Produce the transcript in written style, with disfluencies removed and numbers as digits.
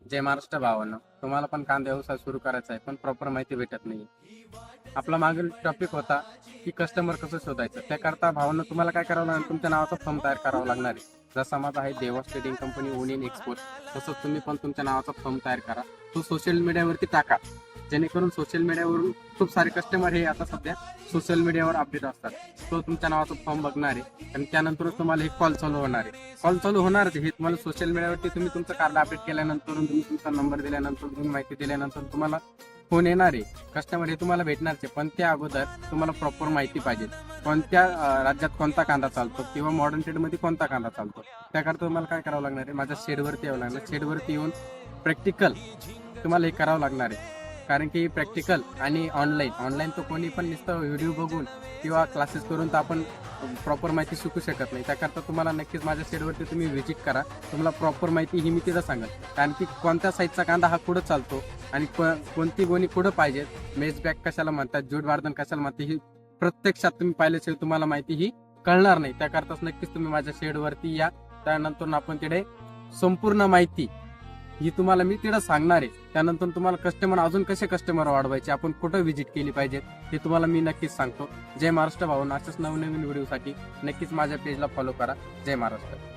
जय महाराष्ट्र भावांनो, तुम्हाला पण कांदा व्यवसाय सुरू करायचा आहे पण प्रॉपर माहिती भेटत नाही. आपला मागील टॉपिक होता की कस्टमर कसं शोधायचं. त्याकरता भावांनो तुम्हाला काय करावं लागणार, तुमच्या नावाचा फॉर्म तयार करावा लागणार आहे. जसा माझा आहे Dewas trading company onion export, तसंच तुम्ही पण तुमच्या नावाचा फॉर्म तयार करा. तो सोशल मीडियावरती टाका, जेणेकरून सोशल मीडियावरून खूप सारे कस्टमर हे आता सध्या सोशल मीडियावर अपडेट असतात. तो तुमच्या नावाचा फॉर्म बघणार आहे आणि त्यानंतरच तुम्हाला हे कॉल चालू होणार आहे. कॉल चालू होणार हे तुम्हाला सोशल मीडियावरती तुम्ही तुमचं कार्ड अपडेट केल्यानंतर, तुम्ही तुमचा नंबर दिल्यानंतर, तुम्ही माहिती दिल्यानंतर तुम्हाला फोन येणार आहे. कस्टमर हे तुम्हाला भेटणारच आहे, पण त्या अगोदर तुम्हाला प्रॉपर माहिती पाहिजे. कोणत्या राज्यात कोणता कांदा चालतो किंवा मॉडर्न ट्रेडमध्ये कोणता कांदा चालतो. त्याकरता तुम्हाला काय करावं लागणार आहे, माझ्या शेडवरती यावं लागणार. शेडवरती येऊन प्रॅक्टिकल तुम्हाला हे करावं लागणार आहे. कारण की प्रॅक्टिकल आणि ऑनलाईन तर कोणी पण नुसतं व्हिडिओ बघून किंवा क्लासेस करून तर आपण प्रॉपर माहिती शिकू शकत नाही. त्याकरता तुम्हाला नक्कीच माझ्या शेडवरती तुम्ही व्हिजिट करा. तुम्हाला प्रॉपर माहिती ही मी तिथं सांगेल. कारण की कोणत्या साईजचा कांदा हा कुठं चालतो आणि कोणती गोणी कुठं पाहिजे, मेज बॅग कशाला म्हणतात, जूट बार्धन कशाला म्हणते, ही प्रत्यक्षात तुम्ही पाहिल्याशिवाय तुम्हाला माहिती ही कळणार नाही. त्याकरताच नक्कीच तुम्ही माझ्या शेडवरती या. त्यानंतर आपण तिथे संपूर्ण माहिती ही तुम्हाला मी तिथं सांगणार आहे. त्यानंतर तुम्हाला कस्टमर अजून कसे कस्टमर वाढवायचे, आपण कुठं व्हिजिट केली पाहिजे हे तुम्हाला मी नक्कीच सांगतो. जय महाराष्ट्र भावांनो, अशाच नवनवीन व्हिडिओसाठी नक्कीच माझ्या पेजला फॉलो करा. जय महाराष्ट्र.